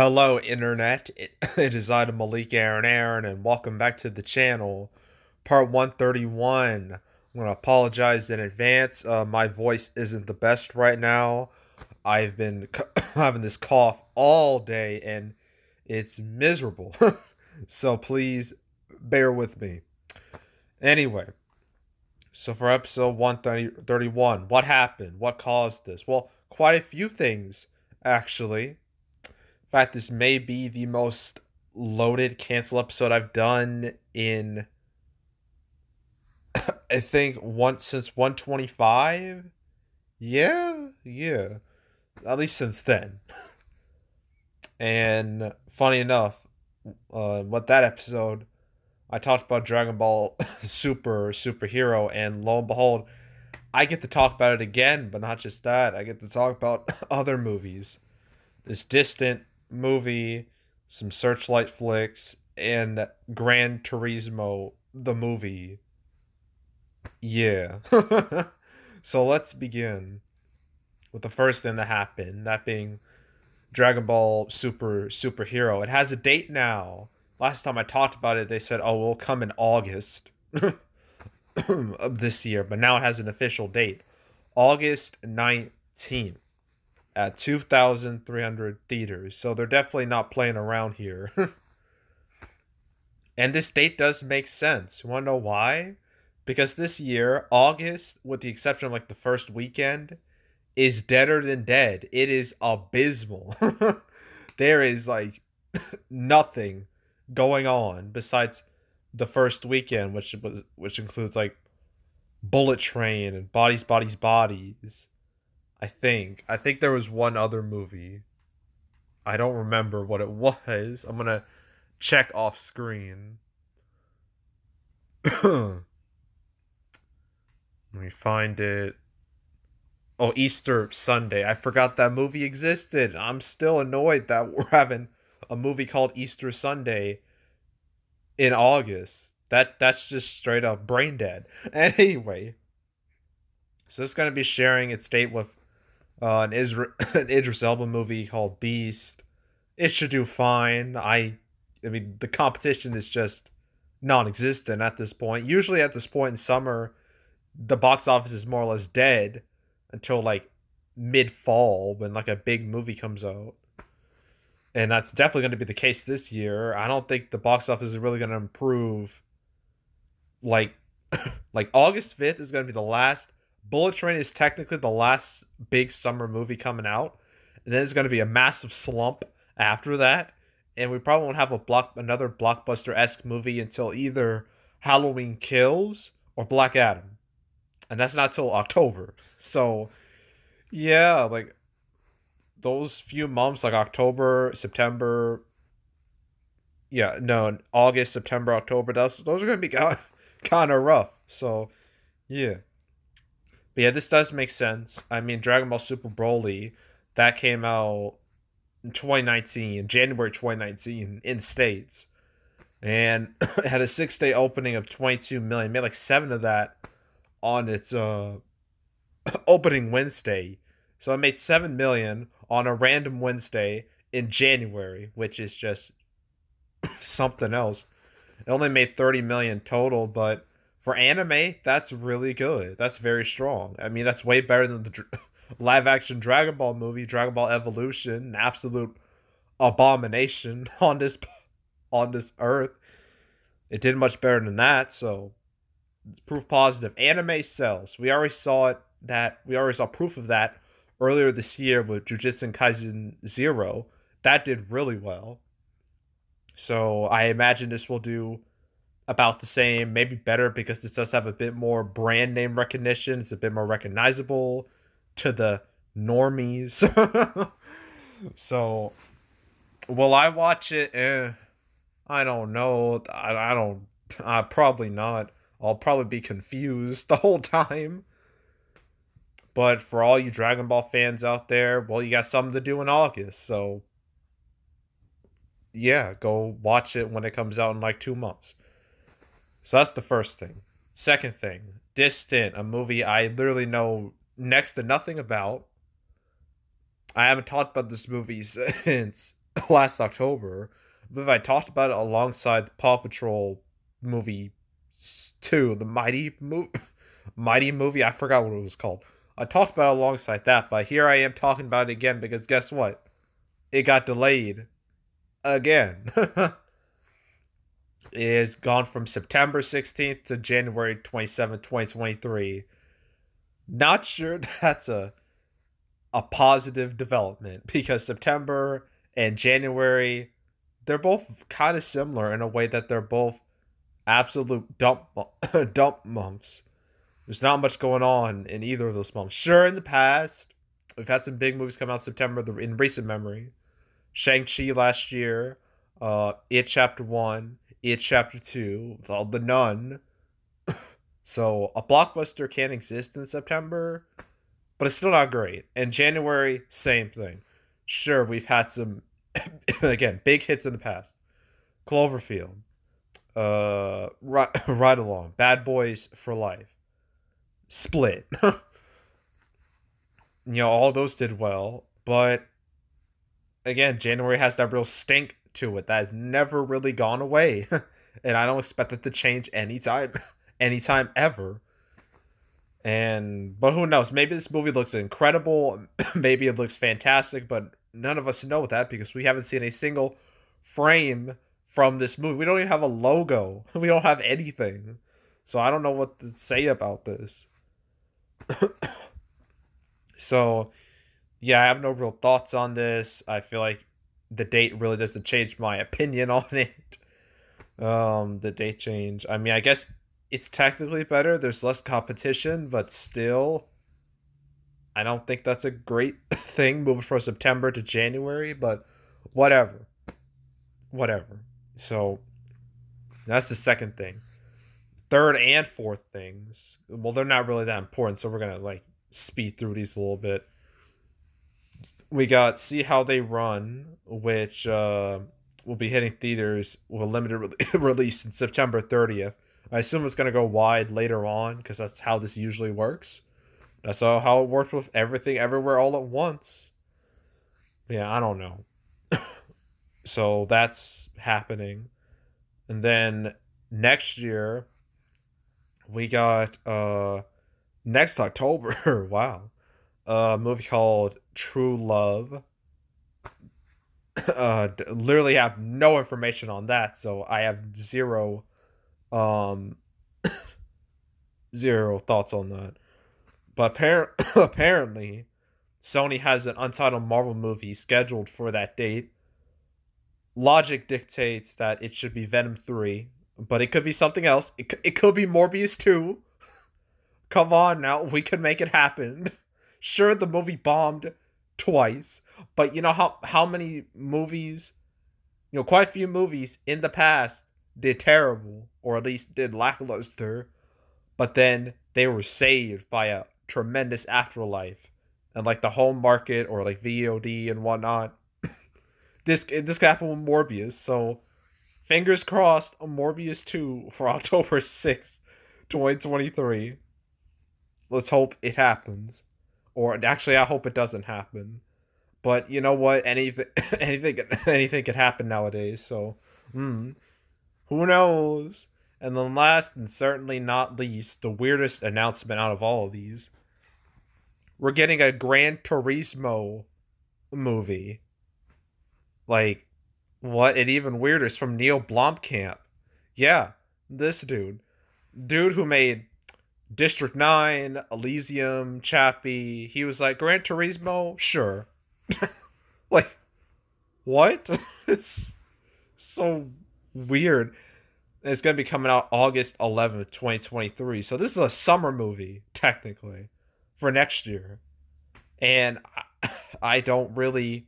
Hello, Internet. It is I, Malik Aaron, and welcome back to the channel. Part 131. I'm going to apologize in advance. My voice isn't the best right now. I've been having this cough all day, and it's miserable. So please bear with me. Anyway, so for episode 131, what happened? What caused this? Well, quite a few things, actually. In fact, this may be the most loaded cancel episode I've done in I think once since 125. Yeah. At least since then. And funny enough, what that episode I talked about Dragon Ball Superhero, and lo and behold, I get to talk about it again, but not just that. I get to talk about other movies. This distant movie, some Searchlight flicks, and Gran Turismo, the movie. Yeah. So let's begin with the first thing that happened, that being Dragon Ball Superhero. It has a date now. Last time I talked about it, they said, oh, it'll come in August of this year, but now it has an official date. August 19th. At 2,300 theaters. So they're definitely not playing around here. And this date does make sense. You want to know why? Because this year, August, with the exception of like the first weekend, is deader than dead. It is abysmal. There is like nothing going on besides the first weekend, which includes like Bullet Train and Bodies. I think there was one other movie. I don't remember what it was. I'm gonna check off screen. Let me find it. Oh, Easter Sunday. I forgot that movie existed. I'm still annoyed that we're having a movie called Easter Sunday in August. That's just straight up brain dead. Anyway, so it's gonna be sharing its date with an Idris Elba movie called Beast. It should do fine. I mean, the competition is just non-existent at this point. Usually, at this point in summer, the box office is more or less dead until like mid-fall when like a big movie comes out, and that's definitely going to be the case this year. I don't think the box office is really going to improve. Like, like August 5th is going to be the last. Bullet Train is technically the last big summer movie coming out, and then it's going to be a massive slump after that, and we probably won't have another blockbuster-esque movie until either Halloween Kills or Black Adam, and that's not till October. So yeah, like those few months, like October, September, yeah, no, August, September, October, those are going to be kind of rough. So yeah. But yeah, this does make sense. I mean, Dragon Ball Super Broly, that came out in 2019, January 2019, in States. And it had a 6-day opening of 22 million. Made like 7 of that on its opening Wednesday. So it made 7 million on a random Wednesday in January, which is just something else. It only made 30 million total, but for anime, that's really good. That's very strong. I mean, that's way better than the live action Dragon Ball movie, Dragon Ball Evolution, an absolute abomination on this earth. It did much better than that, so it's proof positive. Anime sells. We already saw proof of that earlier this year with Jujutsu Kaisen 0. That did really well. So I imagine this will do about the same, maybe better, because this does have a bit more brand name recognition. It's a bit more recognizable to the normies. So, will I watch it? I don't know. I don't. Probably not. I'll probably be confused the whole time. But for all you Dragon Ball fans out there, well, you got something to do in August. So, yeah, go watch it when it comes out in like 2 months. So that's the first thing. Second thing, Distant, a movie I literally know next to nothing about. I haven't talked about this movie since last October. But if I talked about it alongside the Paw Patrol movie 2, the Mighty movie, I forgot what it was called. I talked about it alongside that, but here I am talking about it again because guess what? It got delayed again. It has gone from September 16th to January 27th, 2023. Not sure that's a positive development because September and January, they're both kind of similar in a way that they're both absolute dump months. There's not much going on in either of those months. Sure, in the past, we've had some big movies come out in September in recent memory. Shang-Chi last year, It Chapter 1, It Chapter 2, The Nun. So a blockbuster can exist in September, but it's still not great. And January, same thing. Sure, we've had some, again, big hits in the past. Cloverfield, Ride Along, Bad Boys for Life, Split. All those did well, but again, January has that real stink to it that has never really gone away. And I don't expect it to change anytime ever. But who knows? Maybe this movie looks incredible. Maybe it looks fantastic, but none of us know that because we haven't seen a single frame from this movie. We don't even have a logo. We don't have anything. So I don't know what to say about this. So, yeah, I have no real thoughts on this. I feel like the date really doesn't change my opinion on it. The date change. I mean, I guess it's technically better. There's less competition, but still, I don't think that's a great thing moving from September to January, but whatever. Whatever. So, that's the second thing. Third and fourth things, well, they're not really that important, so we're going to, speed through these a little bit. We got See How They Run, which will be hitting theaters with a limited release in September 30th. I assume it's going to go wide later on because that's how this usually works. That's how it worked with Everything Everywhere All at Once. Yeah, I don't know. So that's happening. And then next year, we got next October, wow, a movie called True Love. Literally have no information on that, so I have um zero thoughts on that. But apparently, Sony has an untitled Marvel movie scheduled for that date. Logic dictates that it should be Venom 3, but it could be something else. It could be Morbius 2. Come on now, we could make it happen. Sure, the movie bombed twice, but you know how many movies, quite a few movies in the past did terrible, or at least did lackluster, but then they were saved by a tremendous afterlife and the home market or VOD and whatnot. This could happen with Morbius, so fingers crossed, Morbius 2 for October 6th, 2023. Let's hope it happens. Or actually, I hope it doesn't happen. But you know what? Anything could happen nowadays. So, who knows? And then last and certainly not least, the weirdest announcement out of all of these. We're getting a Gran Turismo movie. What? And even weirder is from Neil Blomkamp. Yeah, this dude. Dude who made District 9, Elysium, Chappie. He was like, Gran Turismo? Sure. What? It's so weird. And it's going to be coming out August 11th, 2023. So this is a summer movie, technically, for next year. And I don't really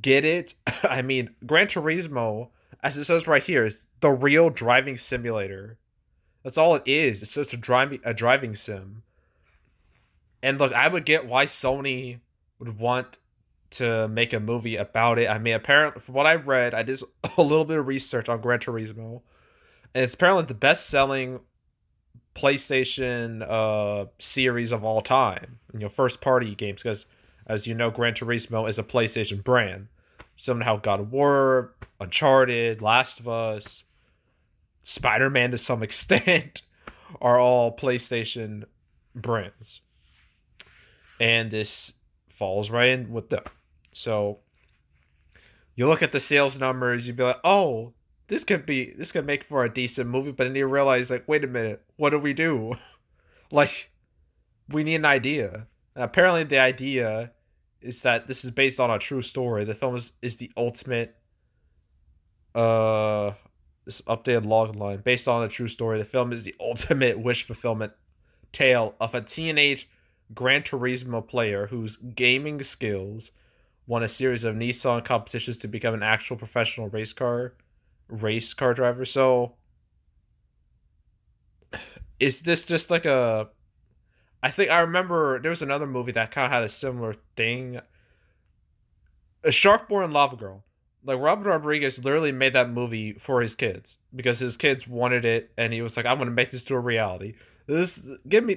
get it. I mean, Gran Turismo, as it says right here, is the real driving simulator. That's all it is. It's just a driving sim. And look, I would get why Sony would want to make a movie about it. I mean, apparently, from what I read, I did a little bit of research on Gran Turismo, and it's apparently the best-selling PlayStation series of all time. First-party games, because as you know, Gran Turismo is a PlayStation brand. Similar to how God of War, Uncharted, Last of Us, Spider-Man to some extent are all PlayStation brands. And this falls right in with them. So you look at the sales numbers, you'd be like, oh, this could make for a decent movie, but then you realize, like, wait a minute, what do we do? Like, we need an idea. And apparently the idea is that this is based on a true story. The film is the ultimate this updated log line. Based on a true story, the film is the ultimate wish fulfillment tale of a teenage Gran Turismo player whose gaming skills won a series of Nissan competitions to become an actual professional race car driver. So is this just like a I think I remember there was another movie that kind of had a similar thing. A Sharkborn and Lava Girl. Like Robert Rodriguez literally made that movie for his kids because his kids wanted it, and he was like, "I'm going to make this to a reality." This is giving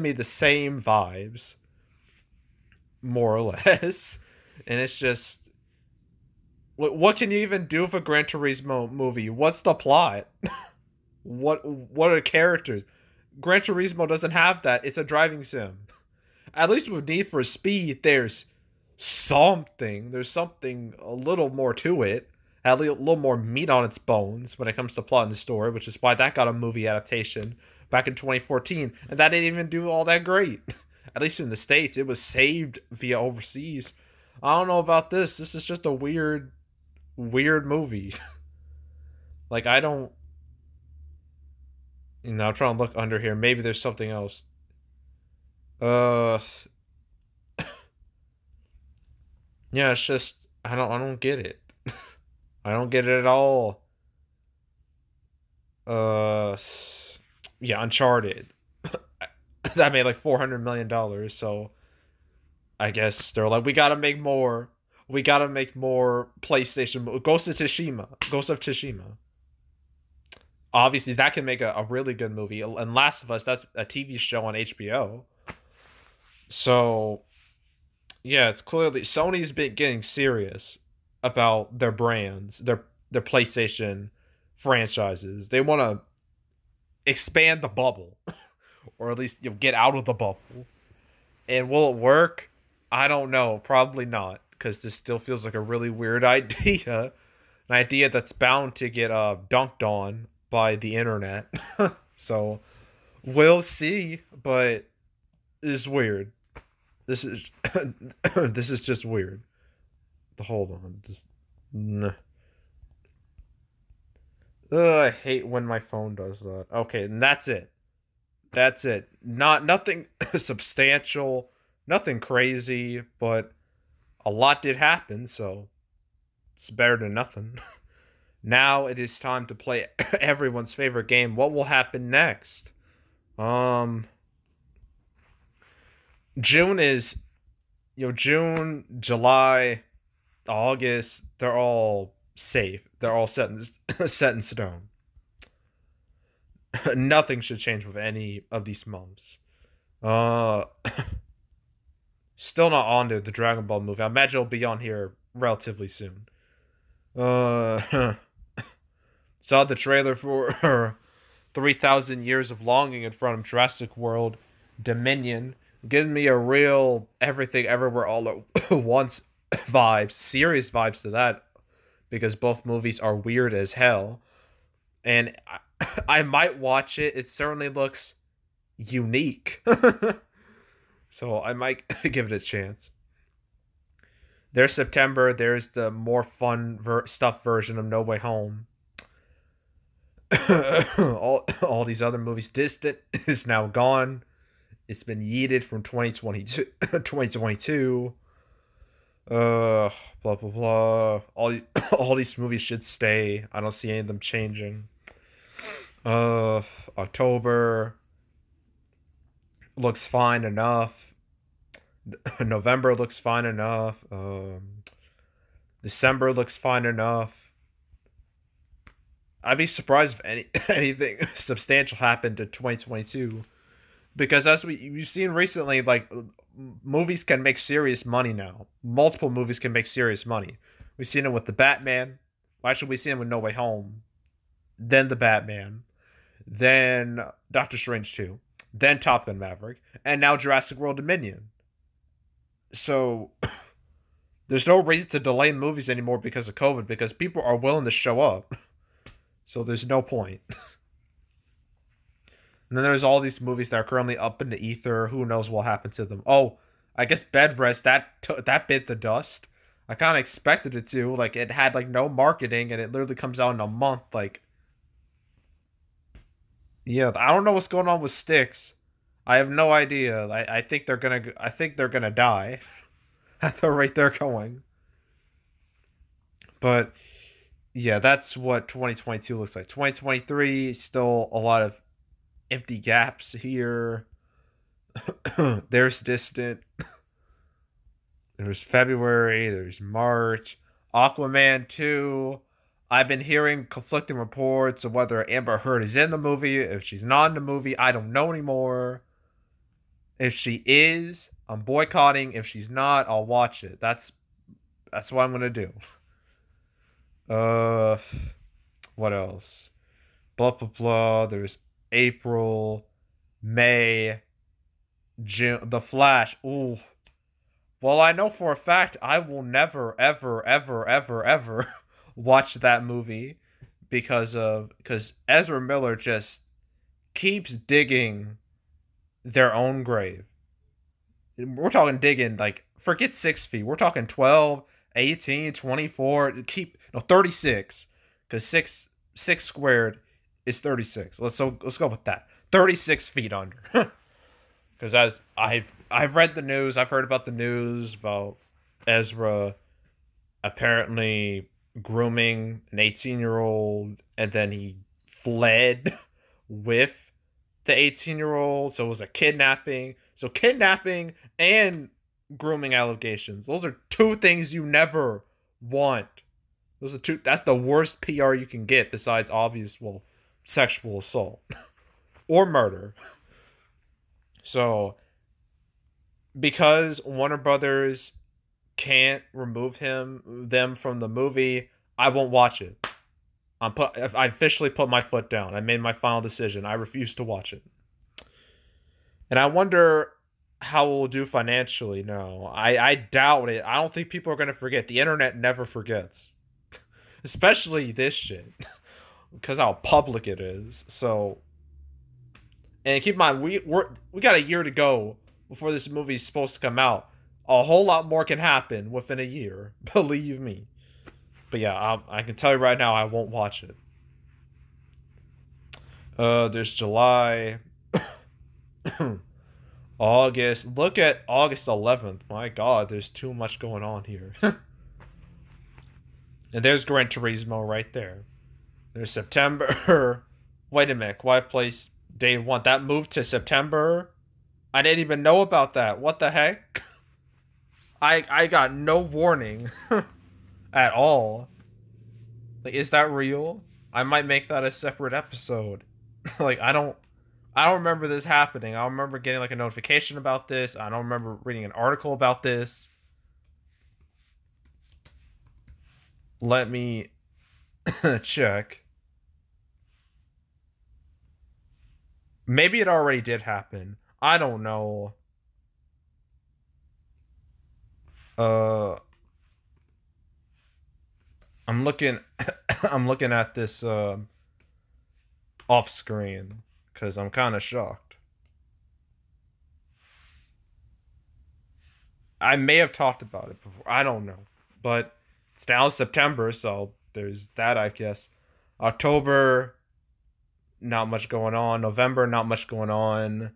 me the same vibes, more or less, and it's just what can you even do with a Gran Turismo movie? What's the plot? What are the characters? Gran Turismo doesn't have that. It's a driving sim. At least with Need for Speed, there's something. There's something a little more to it. At least a little more meat on its bones when it comes to plot and the story, which is why that got a movie adaptation back in 2014, and that didn't even do all that great. At least in the States, it was saved via overseas. I don't know about this. This is just a weird movie. Like, I don't. I'm trying to look under here. Maybe there's something else. Uh, yeah, it's just I don't get it. I don't get it at all. Uh, yeah, Uncharted. That made like $400 million. So I guess they're like, we gotta make more. We gotta make more PlayStation. Ghost of Tsushima. Obviously, that can make a really good movie. And Last of Us, that's a TV show on HBO. So yeah, it's clearly Sony's been getting serious about their brands, their PlayStation franchises. They want to expand the bubble, or at least get out of the bubble. And will it work? I don't know. Probably not, because this still feels like a really weird idea, an idea that's bound to get dunked on by the internet. So we'll see, but it's weird. This is this is just weird. Hold on, just nah. Ugh, I hate when my phone does that. Okay, and that's it. That's it. Nothing substantial, nothing crazy, but a lot did happen, so it's better than nothing. Now it is time to play everyone's favorite game. What will happen next? June is, June, July, August. They're all safe. They're all set in stone. Nothing should change with any of these months. Uh, Still not on to the Dragon Ball movie. I imagine it'll be on here relatively soon. Saw the trailer for 3,000 Years of Longing in front of Jurassic World Dominion, giving me a real Everything Everywhere All at Once vibes, serious vibes to that, because both movies are weird as hell. And I might watch it. It certainly looks unique. So I might give it a chance. There's September. There's the more fun stuff version of No Way Home. all these other movies. Distant is now gone. It's been yeeted from 2022. 2022. Blah blah blah. All these movies should stay. I don't see any of them changing. October looks fine enough. November looks fine enough. December looks fine enough. I'd be surprised if anything substantial happened to 2022, because as we've seen recently, like, movies can make serious money now. Multiple movies can make serious money. We've seen it with the Batman. Well, actually, we've seen it with No Way Home. Then the Batman. Then Doctor Strange 2. Then Top Gun Maverick. And now Jurassic World Dominion. So there's no reason to delay movies anymore because of COVID, because people are willing to show up. So there's no point. And then there's all these movies that are currently up in the ether. Who knows what happened to them? Oh, I guess Bed Rest, that bit the dust. I kind of expected it to. Like, it had, like, no marketing, and it literally comes out in a month. Like, yeah, I don't know what's going on with Styx. I have no idea. I think they're gonna die at the rate they're going. But yeah, that's what 2022 looks like. 2023, still a lot of empty gaps here. There's Distant. There's February. There's March. Aquaman 2. I've been hearing conflicting reports of whether Amber Heard is in the movie. If she's not in the movie, I don't know anymore. If she is, I'm boycotting. If she's not, I'll watch it. That's what I'm gonna do. What else? Blah blah blah. There's April, May, June. The Flash. Ooh. Well, I know for a fact I will never, ever, ever, ever, ever watch that movie because Ezra Miller just keeps digging their own grave. We're talking digging, like, forget 6 feet. We're talking 12, 18, 24, 36. Because six squared is 36. Let's go with that. 36 feet under. Because as I've read the news, I've heard about the news about Ezra apparently grooming an 18-year-old, and then he fled with the 18-year-old. So it was a kidnapping. So kidnapping and grooming allegations. Those are two things you never want. Those are two. That's the worst PR you can get besides obvious, well, sexual assault or murder. So because Warner Brothers can't remove them from the movie, I won't watch it. I officially put my foot down. I made my final decision. I refuse to watch it. And I wonder how we'll do financially. No, I doubt it. I don't think people are going to forget. The internet never forgets. Especially this shit. Because how public it is. So, and keep in mind, we got a year to go before this movie is supposed to come out. A whole lot more can happen within a year. Believe me. But yeah, I can tell you right now, I won't watch it. There's July. August. Look at August 11th. My God, there's too much going on here. And there's Gran Turismo right there. There's September. Wait a minute. Quiet Place Day 1. That moved to September? I didn't even know about that. What the heck? I got no warning at all. Like, is that real? I might make that a separate episode. Like, I don't remember this happening. I don't remember getting, like, a notification about this. I don't remember reading an article about this. Let me check. Maybe it already did happen. I don't know. I'm looking at this off screen because I'm kind of shocked. I may have talked about it before. I don't know. But it's now September, so there's that, I guess. October, not much going on. November, not much going on.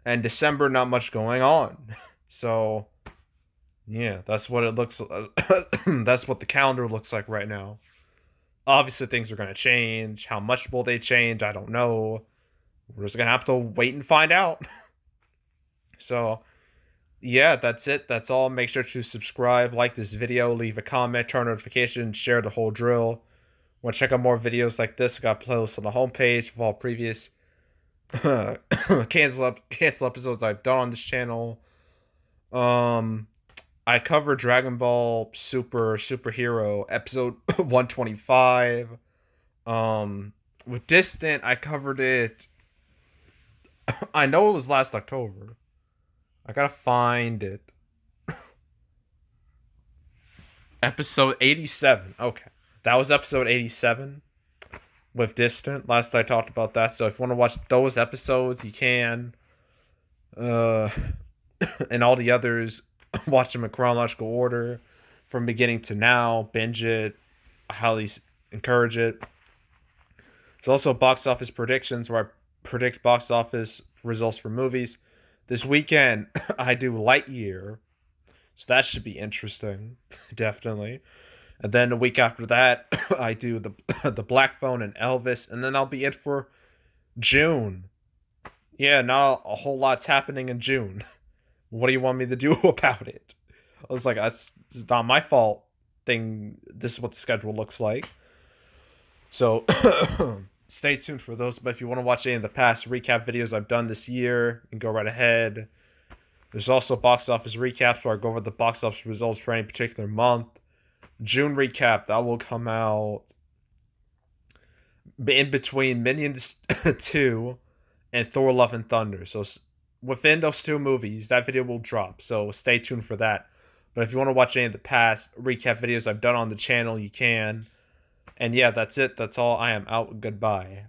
And December, not much going on. So, yeah, that's what it looks that's what the calendar looks like right now. Obviously, things are going to change. How much will they change? I don't know. We're just going to have to wait and find out. So, yeah, that's it. That's all. Make sure to subscribe, like this video, leave a comment, turn notifications, share the whole drill. Want to check out more videos like this? I got playlists on the homepage of all previous cancel episodes I've done on this channel. I I covered Dragon Ball Superhero episode 125. With Distant, I covered it. I know it was last October. I gotta find it. Episode 87. Okay. That was episode 87 with Distant. Last I talked about that. So if you want to watch those episodes, you can. And all the others, watch them in chronological order from beginning to now. Binge it. I highly encourage it. There's also box office predictions where I predict box office results for movies. This weekend, I do Lightyear. So that should be interesting. Definitely. And then the week after that, I do the Black Phone and Elvis. And then I'll be in for June. Yeah, not a whole lot's happening in June. What do you want me to do about it? I was like, that's not my fault. This is what the schedule looks like. So stay tuned for those. But if you want to watch any of the past recap videos I've done this year, you can go right ahead. There's also box office recaps where I go over the box office results for any particular month. June recap, that will come out in between Minions 2 and Thor Love and Thunder. So within those two movies, that video will drop. So stay tuned for that. But if you want to watch any of the past recap videos I've done on the channel, you can. And yeah, that's it. That's all. I am out. Goodbye.